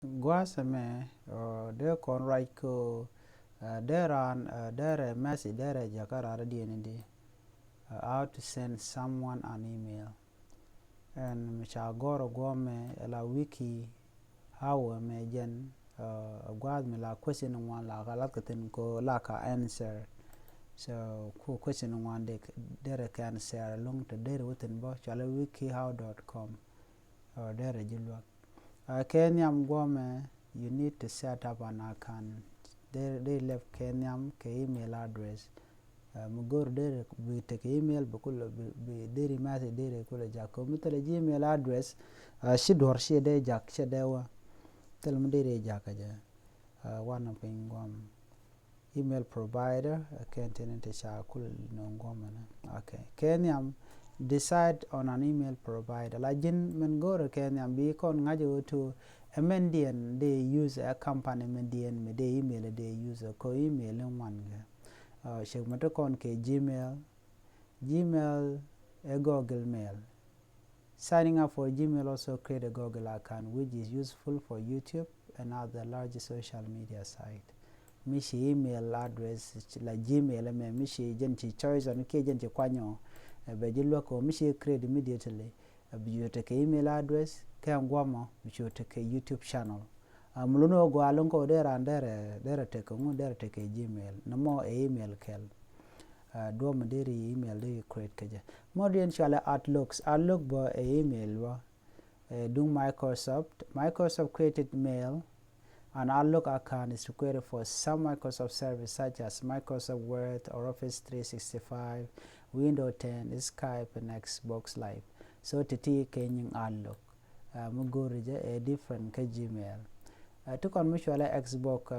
Guasame de kon right ko deran dere message dere jakara DND how to send someone an email and micha goro gome la wiki how me jen gwad me la question one la galakatin ko la ka answer so ku question one de dere can answer long to dere within bo chala wikihow.com or dere jilwa Kenyam Gome, you need to set up an account. They left Kenyam ke email address. Mugur dere be take email bukula be dere message dere kula jako. Mitale Gmail address. Shidor she de jak she dewa. Tell me dere jakaja. One of them email provider. Can't tenant shakul no goma. Okay. Kenyam. Decide on an email provider. Like Jin Mengoro Kenya be con ngajo to a Mendian they use a company Mendian me they email they use a co email in one. Shigmato con ke Gmail a Google Mail. Signing up for Gmail also create a Google account which is useful for YouTube and other large social media sites. Mishi email address like Gmail me mishi genti choice on ke genti kwanyo bejilwa ko mishi create immediately you take email address kan gwama you take YouTube channel muluno go alonko dere take Gmail namo email kel do madiri email de create kaje modern chala outlook bo email wa dung Microsoft created mail. An Outlook account is required for some Microsoft services such as Microsoft Word or Office 365, Windows 10, Skype, and Xbox Live. So titi kenying Outlook. Mugurija a different ka Gmail. Took on mutual Xbox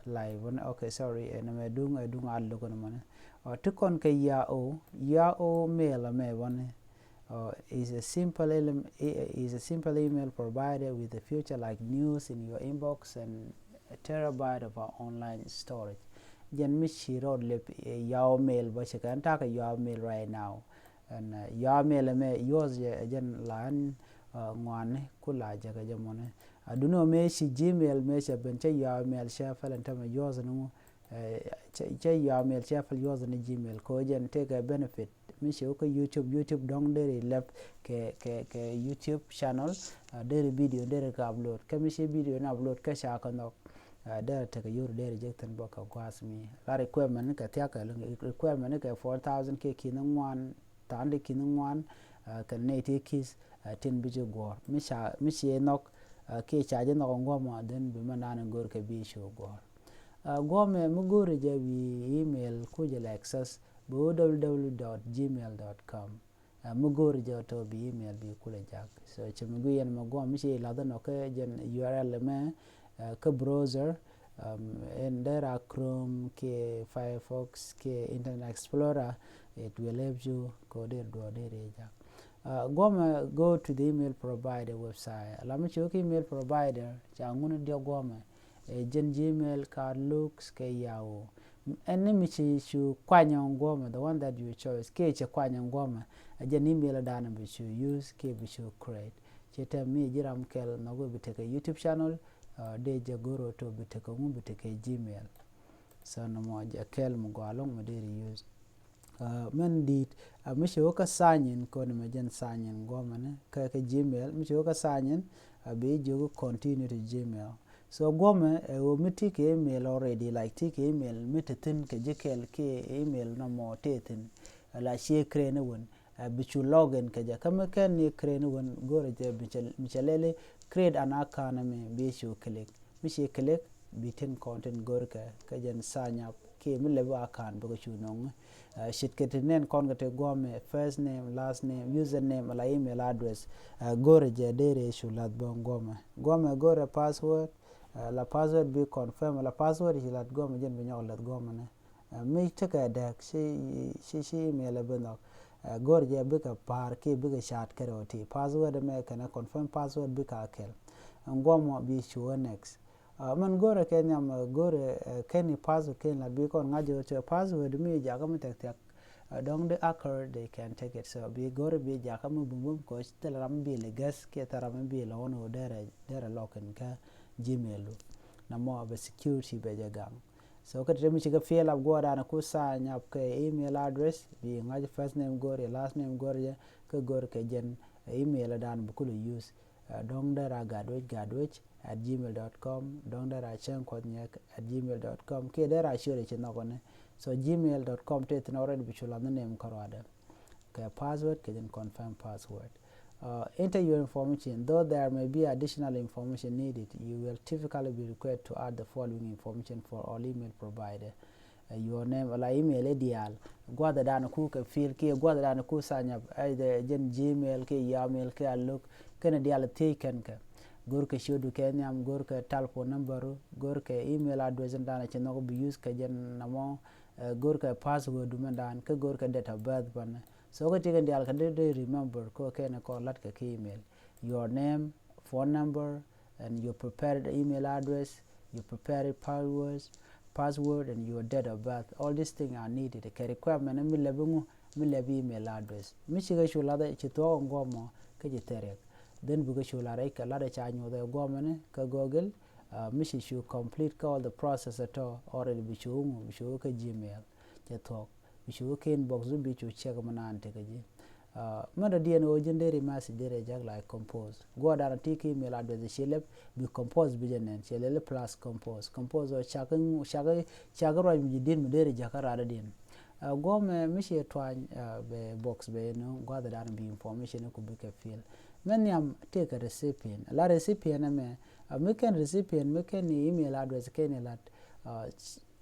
Live. Okay, sorry, and I'm doing Outlook on money. Or took on ka Yahoo mail me one. Is a simple email provided with a feature like news in your inbox and a terabyte of our online storage. Jen mishi road lip Yahoo mail, but you can take a Yahoo mail right now. And Yahoo mail me yours jen lan ngwan kula jaga jamone. I do not me she Gmail me she benche Yahoo mail share and tell yours no. Yahoo mail share yours and Gmail. Ko jen take a benefit. Mishi okay YouTube dong dere left ke YouTube channel dere video dere ka upload ka mishi video na upload ka sha ka nok dere take yur dere jekten boka kwas mi la requirement ka tiaka requirement ka 4000 ke kinang wan tande kinang wan ka nete kis tin bije gor mishi nok ke chaje no ngoma den bi manana gor ka bi show gor gome mugure je wi email ku je access www.gmail.com mugori joto bi email bi kule jak so chumugu yen mago mishi lada no ke jen url me ke browser and there are Chrome ke Firefox ke Internet Explorer it will help you go there do there jak go to the email provider website la mishi email provider changunu dio gome jen Gmail ka looks ke Yahoo enemy chu kwanya ngoma the one that you chose ke che kwanya ngoma aje ni email dana bi chu use ke bi chu create chete mi jiram kel no go biteke YouTube channel de je goro to biteke mu biteke Gmail so no mo je kel mu go along mo de use men dit mi chu ka sign ko no jen sign ngoma ne ka Gmail mi chu ka sign be jogo continue to Gmail. So gome miti ke email already like take email mititin ke jekel ke email no mo tetin la she krene won bichu login ke ja kama ken ni krene won gore je michalele create an account me be shu click mishi click bitin content gore ka jen sign up ke mi lebo account bo shu nong shit ketinen kon gate gome first name last name username la email address gore je dere shu lat bon gome gore password la password be confirm la password is lat gom jen be nyol lat gom ne me take dak she email be no gor je be ka par ke be ka chat karo ti password me kana confirm password be ka kel ngom be show next man gore kenyam gore keni password ken la be kon ngajo to password me ja kam tek dong the hacker they can take it so be gore be ja kam bum ko telam be le gas ke taram be lo no dere loken ka Gmail na mo be security be jagang so ka temi chiga fill up go dana ku sign up ke email address bi ngaji first name gore last name gore ke gore ke jen email dan bu kulu use dongdara gadwech at gmail.com dongdara chenkodnyek at gmail.com ke dara shure chinogone so gmail.com te already bi chula name karwada ke password ke jen confirm password enter your information. Though there may be additional information needed, you will typically be required to add the following information for all email provider. Your name, la email ideal. Gwada dana ku ka feel ke gwada dana ku sanya either jen Gmail ke Yamail ke look kana dial taken ka. Gor ka shodu ke nyam gor ka telephone number gor ka email address dana cheno be use ka jen namo gor ka password man ka gor ka date of birth ban. So ko tigan dial ka de remember ko kena ko lat ka email your name, phone number, and your prepared email address, your prepared password and your date of birth. All these things are needed. Ke requirement mi lebi email address mi shiga shula da chito ngomo ke jitere then buga shula rai ka lada chanyo da gomane ka google mi shi should complete all the process at all already bi shu ka Gmail cheto bishu ke inbox bi chu check manan te kaji mada dien o jendere message dere jag like compose go da tiki email address shelep bi compose bi jenen shelele plus compose o chaga ro mi din mi dere jakara da din go me mi she twan be box be no go da bi information ko bi ka fill men yam take a recipient la recipient me me ken recipient me ken email address ken lat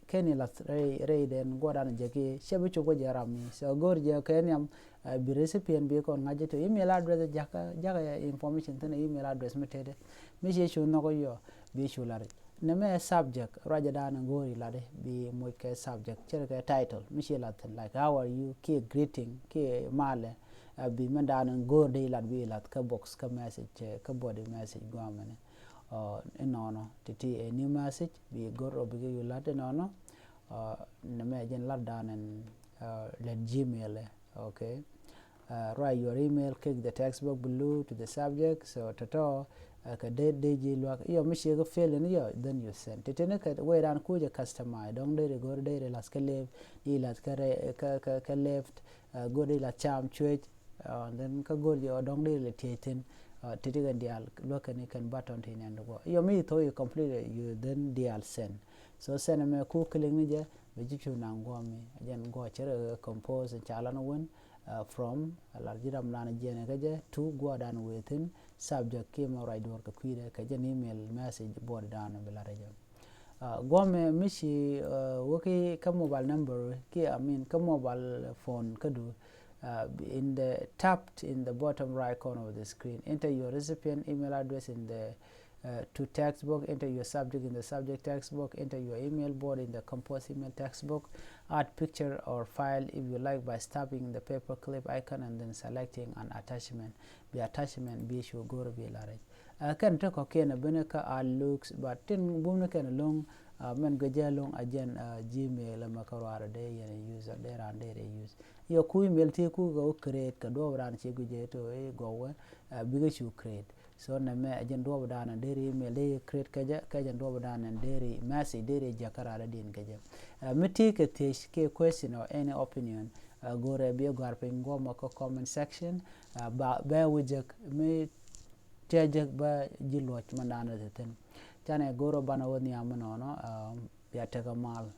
keni la ray den godan jeki shebu chugo jarami so gor je kenyam bi recipient bi kon ngaje to email address jaga information tane email address metede mi je chu no yo bi chu lare ne me subject raja dana gori lade bi mo ke subject chere ke title mi she lat like how are you ke greeting ke male bi mandana gor de lat bi lat ka box ka message ka body message gomane enono titi a new message bi goro bi you lade nono na me jen lad down and let Gmail okay write your email, click the text box below to the subject so tato ka de ji lwa yo mi she go fill in yo then you send titene ka we ran ku je customer dong de go de las ka lev i las ka left go de la cham chwech then ka go yo dong de le tieten titiga dial look and can button tin and go yo mi to you complete you then dial send so send me ku click ni je be jichu na ngomi again go chere compose chala no won from alarjiram lana jene kaje to go down within subject came right door ka kwire ka jen email message board down belaraje gome mishi woki ka mobile number ki I mean ka mobile phone kadu in the tapped in the bottom right corner of the screen enter your recipient email address in the to text box, enter your subject in the subject text box, enter your email board in the compose email text box, add picture or file if you like by tapping the paper clip icon and then selecting an attachment. The attachment be should go to be large. Can take okay na beneka looks but tin bumna can long men gaja long again Gmail makarwara day and user there and there use. Your ku email ti ku go create ka do ran che guje to go biga you create. So na me ajen do dana deri email de create kaja do dana deri message deri jakara din kaja miti ke tish ke question or any opinion go re bi gar pe ngoma ko comment section ba wujek me tejek ba jilwach mandana ten tane goro bana woni amano no ya tega mal